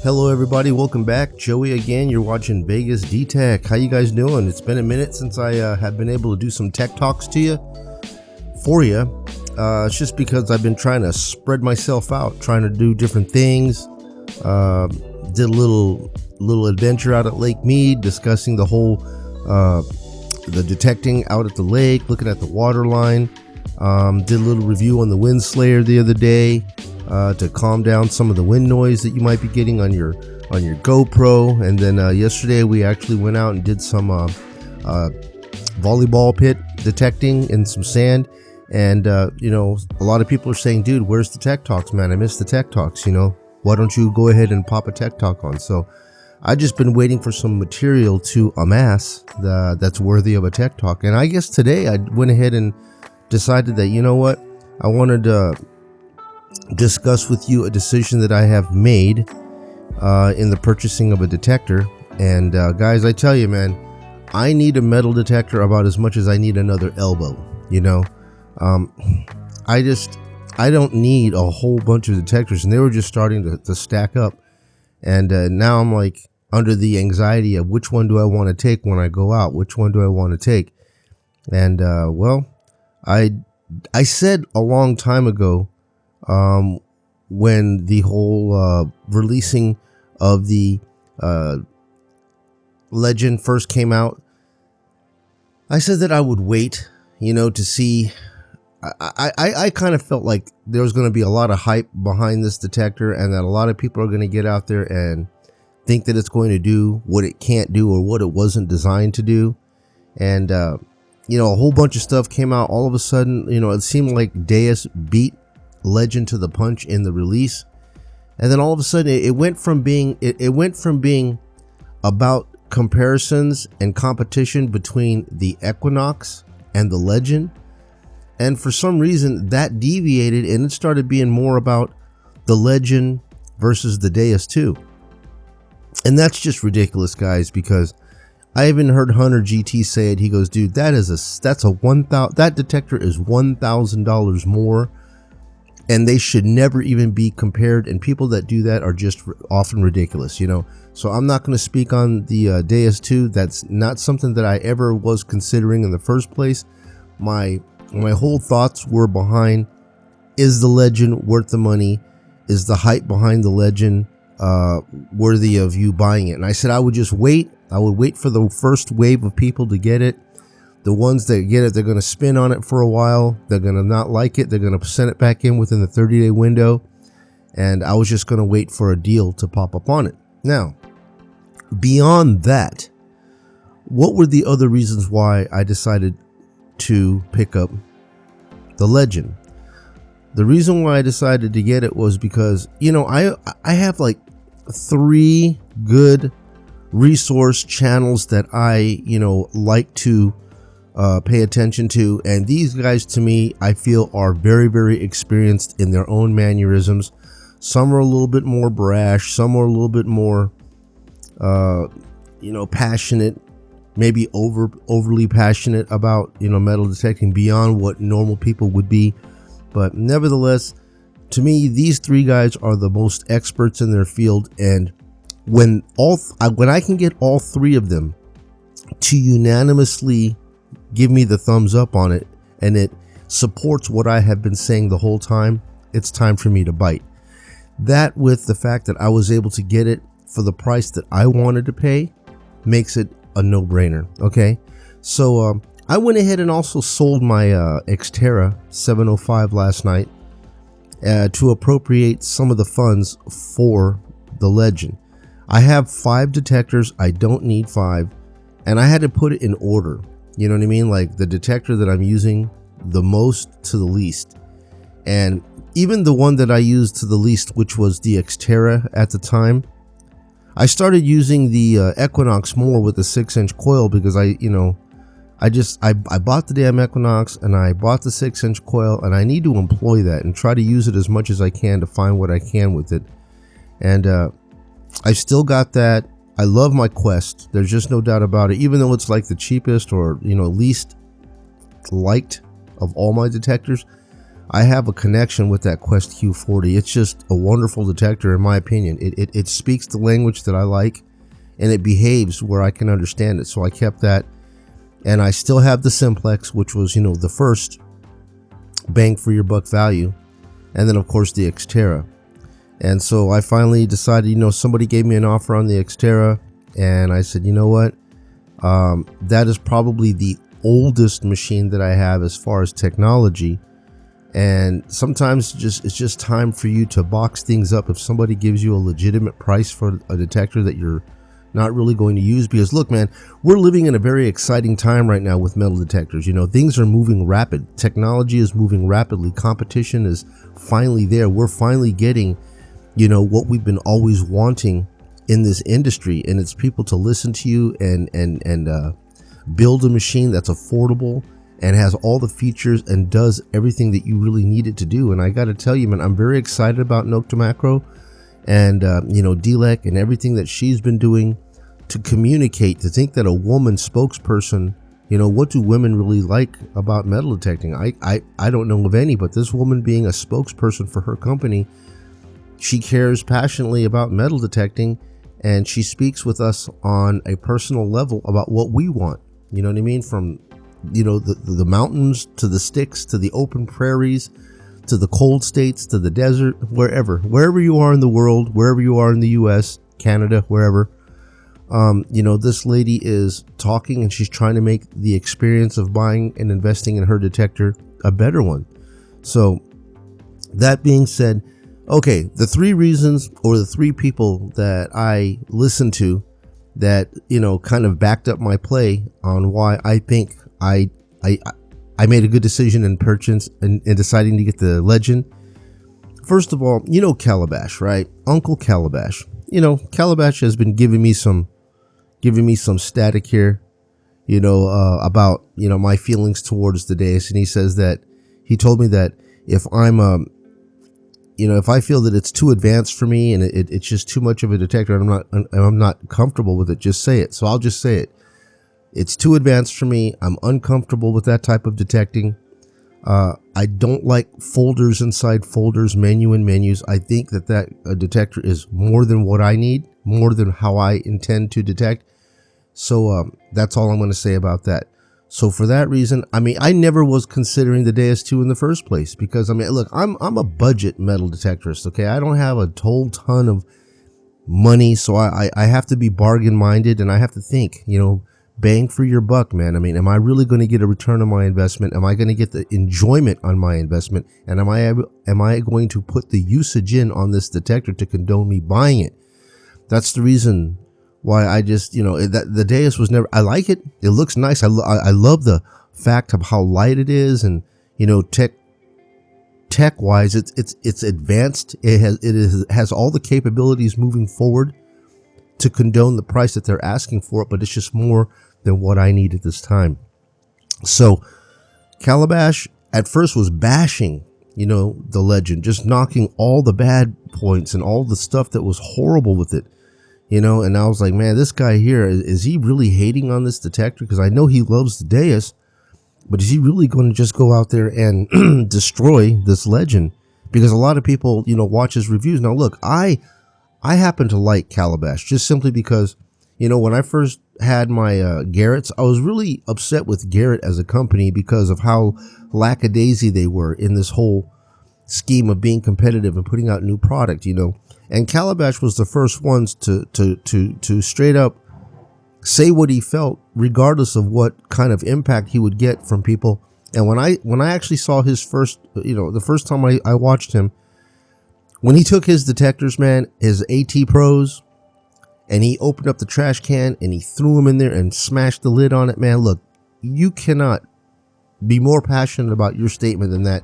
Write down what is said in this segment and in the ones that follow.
Hello everybody, welcome back. Joey again. You're watching Vegas D-Tech. How you guys doing? It's been a minute since I have been able to do some tech talks to you, for you. It's just because I've been trying to spread myself out, trying to do different things. Did a little adventure out at Lake Mead, discussing the whole the detecting out at the lake, looking at the water line. Did a little review on the Wind Slayer the other day, to calm down some of the wind noise that you might be getting on your GoPro. And then yesterday we actually went out and did some volleyball pit detecting in some sand. And you know, a lot of people are saying, dude, where's the tech talks, man? I missed the tech talks. You know, why don't you go ahead and pop a tech talk on? So I just been waiting for some material to amass that's worthy of a tech talk. And I guess today I went ahead and decided that, you know what, I wanted to discuss with you a decision that I have made in the purchasing of a detector. And guys, I tell you, man, I need a metal detector about as much as I need another elbow. You know, I don't need a whole bunch of detectors, and they were just starting to stack up. And now I'm like under the anxiety of which one do I want to take when I go out? Which one do I want to take? And well, I said a long time ago, when the whole releasing of the Legend first came out, I said that I would wait, you know, to see. I kind of felt like there was going to be a lot of hype behind this detector, and that a lot of people are going to get out there and think that it's going to do what it can't do or what it wasn't designed to do. And you know, a whole bunch of stuff came out all of a sudden. You know, it seemed like Deus beat Legend to the punch in the release, and then all of a sudden it went from being about comparisons and competition between the Equinox and the Legend, and for some reason that deviated and it started being more about the Legend versus the Deus 2. And that's just ridiculous, guys, because I even heard Hunter GT say it. He goes, dude, that detector is $1,000 more, and they should never even be compared. And people that do that are just often ridiculous, you know. So I'm not going to speak on the Deus 2. That's not something that I ever was considering in the first place. My whole thoughts were behind, is the Legend worth the money? Is the hype behind the Legend worthy of you buying it? And I said I would just wait. I would wait for the first wave of people to get it. The ones that get it, they're going to spin on it for a while. They're going to not like it. They're going to send it back in within the 30-day window. And I was just going to wait for a deal to pop up on it. Now, beyond that, what were the other reasons why I decided to pick up the Legend? The reason why I decided to get it was because, you know, I have like 3 good resource channels that I, you know, like to pay attention to, and these guys, to me, I feel are very, very experienced in their own mannerisms. Some are a little bit more brash, some are a little bit more you know, passionate, maybe overly passionate about, you know, metal detecting beyond what normal people would be. But nevertheless, to me, these 3 guys are the most experts in their field. And when I can get all 3 of them to unanimously give me the thumbs up on it, and it supports what I have been saying the whole time, it's time for me to bite. That, with the fact that I was able to get it for the price that I wanted to pay, makes it a no-brainer. Okay, so I went ahead and also sold my X-terra 705 last night to appropriate some of the funds for the Legend. I have 5 detectors. I don't need 5, and I had to put it in order. You know what I mean? Like the detector that I'm using the most to the least. And even the one that I used to the least, which was the X-terra at the time, I started using the Equinox more with the 6-inch coil, because I bought the damn Equinox and I bought the 6-inch coil, and I need to employ that and try to use it as much as I can to find what I can with it. And I still got that. I love my Quest. There's just no doubt about it. Even though it's like the cheapest or, you know, least liked of all my detectors, I have a connection with that Quest Q40. It's just a wonderful detector in my opinion. It speaks the language that I like, and it behaves where I can understand it. So I kept that, and I still have the Simplex, which was, you know, the first bang for your buck value, and then of course the X-terra. And so I finally decided, you know, somebody gave me an offer on the X-terra, and I said, you know what, that is probably the oldest machine that I have as far as technology. And sometimes it's just time for you to box things up if somebody gives you a legitimate price for a detector that you're not really going to use. Because look, man, we're living in a very exciting time right now with metal detectors. You know, things are moving rapid. Technology is moving rapidly. Competition is finally there. We're finally getting, you know, what we've been always wanting in this industry, and it's people to listen to you and build a machine that's affordable and has all the features and does everything that you really need it to do. And I got to tell you, man, I'm very excited about Nokta Makro and, you know, D-Lec and everything that she's been doing to communicate, to think that a woman spokesperson, you know, what do women really like about metal detecting? I don't know of any, but this woman being a spokesperson for her company, she cares passionately about metal detecting, and she speaks with us on a personal level about what we want. You know what I mean? From, you know, the mountains to the sticks to the open prairies to the cold states to the desert, wherever you are in the world, wherever you are in the US, Canada, wherever, you know, this lady is talking, and she's trying to make the experience of buying and investing in her detector a better one. So that being said, okay, the three reasons, or the three people that I listened to that, you know, kind of backed up my play on why I think I made a good decision in purchase and deciding to get the Legend. First of all, you know Calabash, right? Uncle Calabash. You know, Calabash has been giving me some static here, you know, about, you know, my feelings towards the Deus, and he says that he told me that if I'm you know, if I feel that it's too advanced for me and it's just too much of a detector, and I'm not comfortable with it, just say it. So I'll just say it. It's too advanced for me. I'm uncomfortable with that type of detecting. I don't like folders inside folders, menu and menus. I think that a detector is more than what I need, more than how I intend to detect. So that's all I'm going to say about that. So for that reason, I mean, I never was considering the Deus 2 in the first place, because I mean, look, I'm a budget metal detectorist. Okay, I don't have a whole ton of money, so I have to be bargain minded, and I have to think, you know, bang for your buck, man. I mean, am I really going to get a return on my investment? Am I going to get the enjoyment on my investment? And am I going to put the usage in on this detector to condone me buying it? That's the reason why I just, you know, that the Deus was never, I like it. It looks nice. I love the fact of how light it is, and, you know, tech wise, it's advanced. It has all the capabilities moving forward to condone the price that they're asking for it, but it's just more than what I need at this time. So Calabash at first was bashing, you know, the Legend, just knocking all the bad points and all the stuff that was horrible with it, you know. And I was like, man, this guy here, is he really hating on this detector? Because I know he loves the Deus, but is he really going to just go out there and destroy this Legend? Because a lot of people, you know, watch his reviews. Now look, I happen to like Calabash just simply because, you know, when I first had my Garretts, I was really upset with Garrett as a company because of how lackadaisy they were in this whole scheme of being competitive and putting out new product, you know. And Calabash was the first ones to straight up say what he felt, regardless of what kind of impact he would get from people. And when I actually saw his first, you know, the first time I watched him, when he took his detectors, man, his AT Pros, and he opened up the trash can and he threw them in there and smashed the lid on it, man, look, you cannot be more passionate about your statement than that.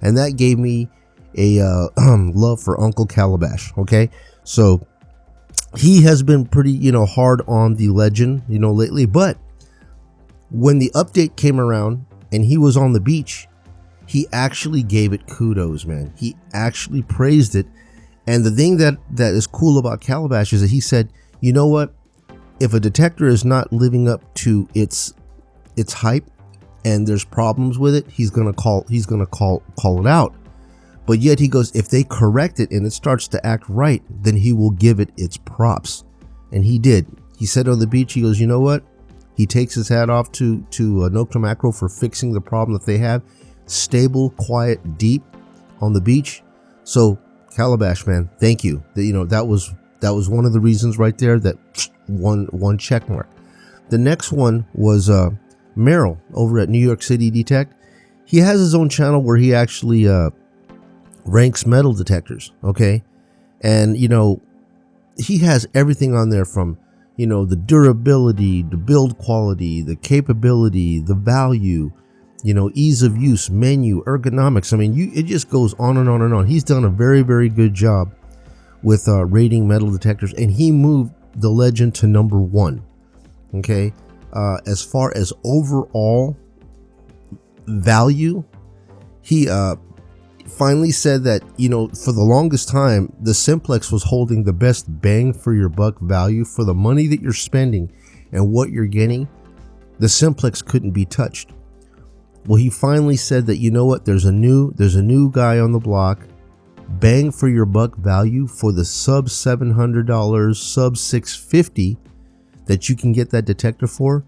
And that gave me a love for Uncle Calabash. Okay, so he has been pretty, you know, hard on the Legend, you know, lately. But when the update came around and he was on the beach, he actually gave it kudos, man. He actually praised it. And the thing that is cool about Calabash is that he said, you know what? If a detector is not living up to its hype, and there's problems with it, he's gonna call it out. But yet he goes, if they correct it and it starts to act right, then he will give it its props. And he did. He said on the beach, he goes, you know what? He takes his hat off to Nokta Makro for fixing the problem that they have. Stable, quiet, deep on the beach. So Calabash, man, thank you. That was one of the reasons right there that one check mark. The next one was Merrill over at New York City Detect. He has his own channel where he actually ranks metal detectors, okay? And he has everything on there from the durability, the build quality, the capability, the value, ease of use, menu, ergonomics. I mean, it just goes on and on and on. He's done a very, very good job with rating metal detectors, and he moved the Legend to number 1. Okay, as far as overall value, he finally said that for the longest time the Simplex was holding the best bang for your buck value for the money that you're spending and what you're getting. The Simplex couldn't be touched. Well, he finally said that there's a new guy on the block, bang for your buck value for the sub $700, sub $650 that you can get that detector for.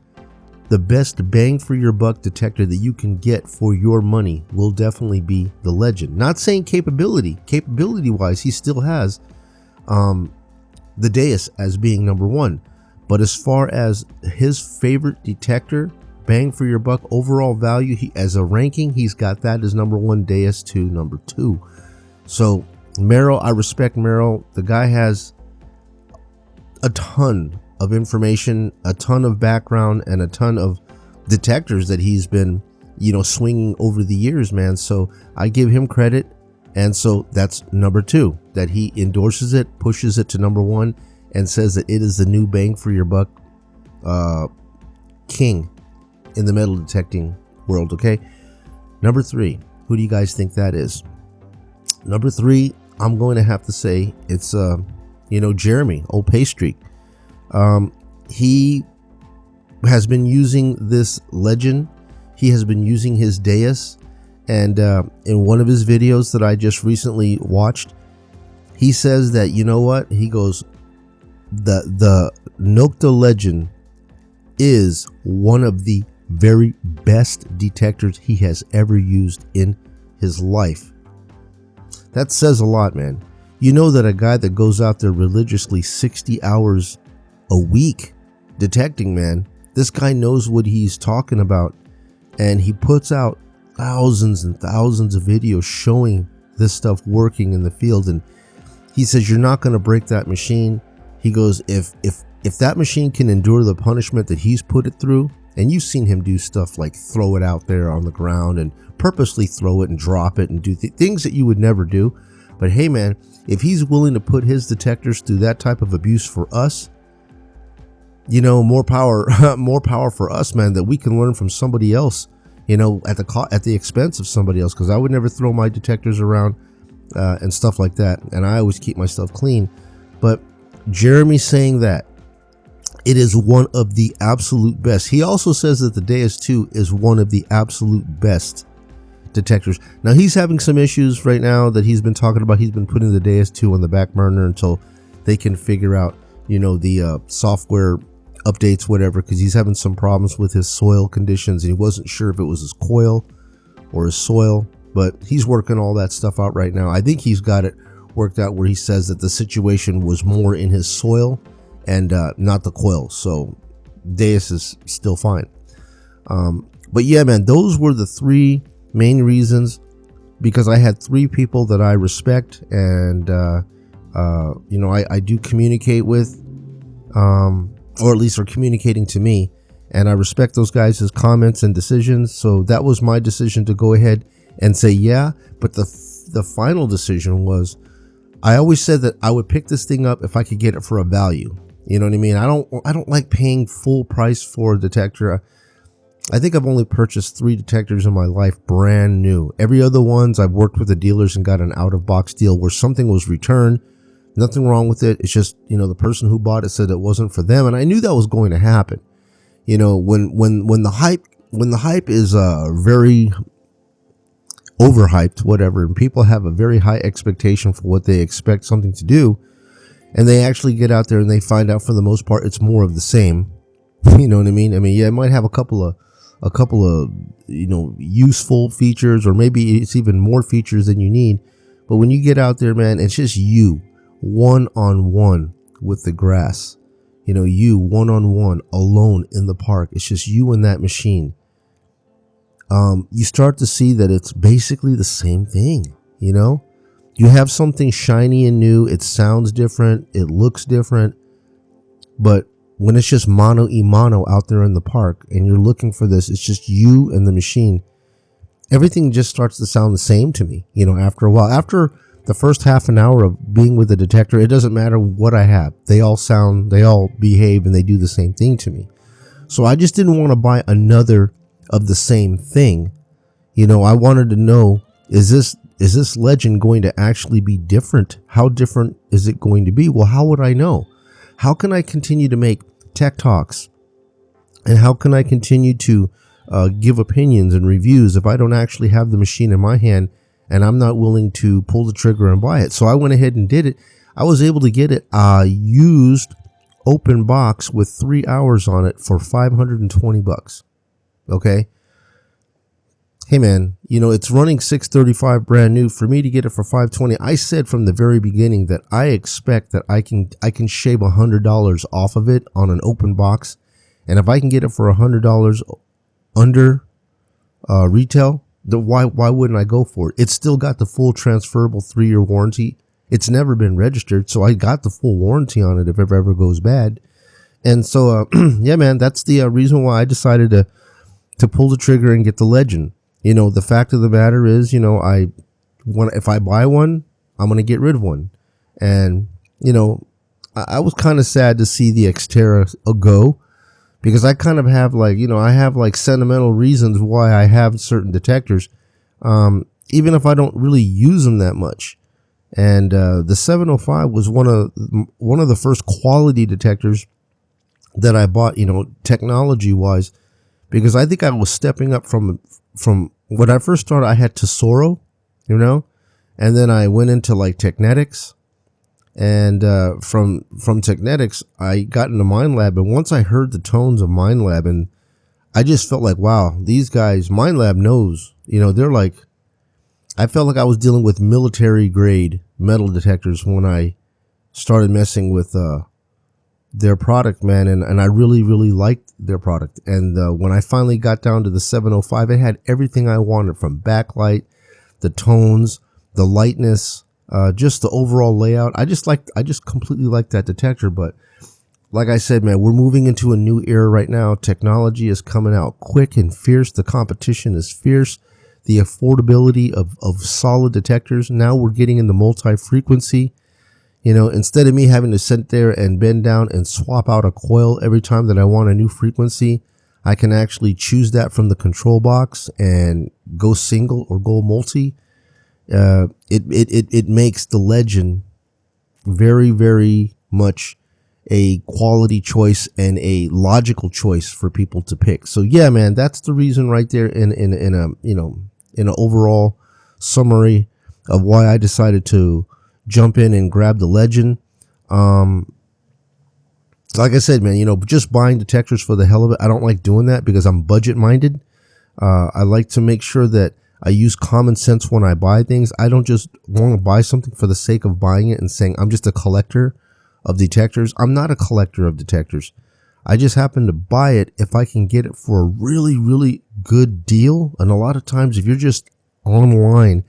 The best bang for your buck detector that you can get for your money will definitely be the Legend. Not saying capability wise, he still has the Deus as being number 1, but as far as his favorite detector, bang for your buck, overall value, as a ranking, he's got that as number 1, Deus 2 number 2. So Merrill, I respect Merrill. The guy has a ton of information, a ton of background, and a ton of detectors that he's been swinging over the years, man. So I give him credit, and so that's number 2, that he endorses it, pushes it to number 1, and says that it is the new bang for your buck king in the metal detecting world. Okay, number 3, who do you guys think that is? Number 3, I'm going to have to say it's Jeremy, old Paystreak. He has been using this Legend. He has been using his Deus, and in one of his videos that I just recently watched, he says that he goes, the Nokta Legend is one of the very best detectors he has ever used in his life. That says a lot, man. That a guy that goes out there religiously 60 hours a week detecting, man, this guy knows what he's talking about, and he puts out thousands and thousands of videos showing this stuff working in the field. And he says you're not going to break that machine. He goes, if that machine can endure the punishment that he's put it through, and you've seen him do stuff like throw it out there on the ground and purposely throw it and drop it and do things that you would never do. But hey, man, if he's willing to put his detectors through that type of abuse for us, more power for us, man, that we can learn from somebody else, at the expense of somebody else. Because I would never throw my detectors around and stuff like that, and I always keep my stuff clean. But Jeremy saying that it is one of the absolute best. He also says that the Deus 2 is one of the absolute best detectors. Now he's having some issues right now that he's been talking about. He's been putting the Deus 2 on the back burner until they can figure out, the software updates, whatever, because he's having some problems with his soil conditions, and he wasn't sure if it was his coil or his soil, but he's working all that stuff out right now. I think he's got it worked out where he says that the situation was more in his soil and not the coil, so Deus is still fine. But yeah, man, those were the 3 main reasons, because I had 3 people that I respect and I do communicate with, or at least are communicating to me, and I respect those guys' comments and decisions. So that was my decision to go ahead and say yeah. But the final decision was, I always said that I would pick this thing up if I could get it for a value. You know what I mean? I don't like paying full price for a detector. I think I've only purchased 3 detectors in my life brand new. Every other ones I've worked with the dealers and got an out of box deal where something was returned. Nothing wrong with it. It's just, the person who bought it said it wasn't for them. And I knew that was going to happen. When the hype when the hype is very overhyped, whatever, and people have a very high expectation for what they expect something to do, and they actually get out there and they find out for the most part it's more of the same. You know what I mean? I mean, yeah, it might have a couple of you know, useful features, or maybe it's even more features than you need. But when you get out there, man, it's just you one-on-one with the grass. You know, you one-on-one alone in the park. It's just you and that machine. You start to see that it's basically the same thing. You know, you have something shiny and new. It sounds different. It looks different. But when it's just mano a mano out there in the park and you're looking for this, it's just you and the machine. Everything just starts to sound the same to me, you know, after a while. After the first half an hour of being with the detector, it doesn't matter what I have. They all behave, and they do the same thing to me. So I just didn't want to buy another of the same thing. You know, I wanted to know, is this Legend going to actually be different? How different is it going to be? Well, how would I know? How can I continue to make tech talks, and how can I continue to give opinions and reviews if I don't actually have the machine in my hand and I'm not willing to pull the trigger and buy it? So I went ahead and did it. I was able to get it used open box with 3 hours on it for $520. Okay. Hey man, you know, it's running 635 brand new. For me to get it for $520, I said from the very beginning that I expect that I can shave $100 off of it on an open box. And if I can get it for $100 under retail, why wouldn't I go for it? It's still got the full transferable 3-year warranty. It's never been registered, so I got the full warranty on it if it ever goes bad. And so, yeah, man, that's the reason why I decided to pull the trigger and get the Legend. You know, the fact of the matter is, you know, if I buy one, I'm going to get rid of one. And, you know, I was kind of sad to see the X-terra go, because I kind of have like, you know, I have like sentimental reasons why I have certain detectors, even if I don't really use them that much. And the 705 was one of the first quality detectors that I bought, you know, technology wise, because I think I was stepping up from when I first started. I had Tesoro, you know, and then I went into like Technetics, and from Technetics I got into Minelab. And once I heard the tones of Minelab, and I just felt like, wow, these guys, Minelab knows, you know, they're like, I felt like I was dealing with military grade metal detectors when I started messing with their product, man. And I really liked their product. And when I finally got down to the 705, it had everything I wanted, from backlight, the tones, the lightness, just the overall layout. I just completely liked that detector. But like I said, man, we're moving into a new era right now. Technology is coming out quick and fierce. The competition is fierce. The affordability of solid detectors. Now we're getting into multi-frequency. You know, instead of me having to sit there and bend down and swap out a coil every time that I want a new frequency, I can actually choose that from the control box and go single or go multi. It makes the Legend very much a quality choice and a logical choice for people to pick. So yeah, man, that's the reason right there in an overall summary of why I decided to jump in and grab the Legend. Like I said, man, you know, just buying detectors for the hell of it, I don't like doing that because I'm budget minded. I like to make sure that I use common sense when I buy things. I don't just want to buy something for the sake of buying it and saying I'm just a collector of detectors. I'm not a collector of detectors. I just happen to buy it if I can get it for a really good deal. And a lot of times, if you're just online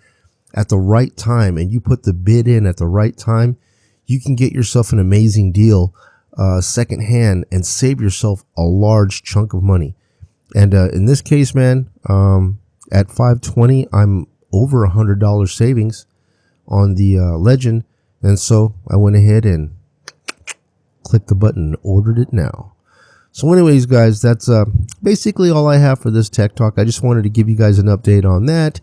at the right time and you put the bid in at the right time, you can get yourself an amazing deal secondhand and save yourself a large chunk of money. And in this case, man, at $520, I'm over $100 savings on the Legend. And so I went ahead and clicked the button and ordered it now. So anyways, guys, that's basically all I have for this tech talk. I just wanted to give you guys an update on that.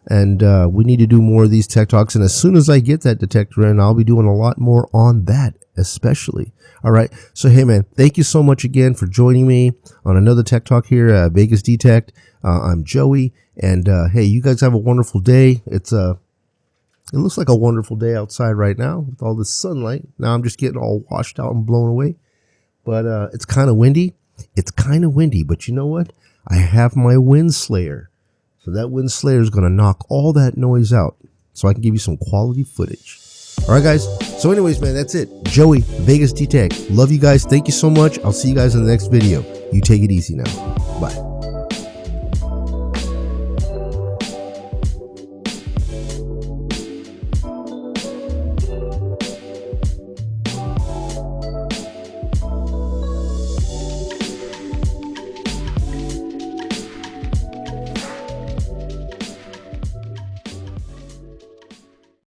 And we need to do more of these tech talks. And as soon as I get that detector in, I'll be doing a lot more on that, especially. All right. So, hey, man, thank you so much again for joining me on another tech talk here at Vegas Detect. I'm Joey. And hey, you guys have a wonderful day. It looks like a wonderful day outside right now with all this sunlight. Now I'm just getting all washed out and blown away. But it's kind of windy. It's kind of windy. But you know what? I have my wind slayer. So that wind slayer is going to knock all that noise out so I can give you some quality footage. All right, guys. So anyways, man, that's it. Joey, Vegas Detect. Love you guys. Thank you so much. I'll see you guys in the next video. You take it easy now. Bye.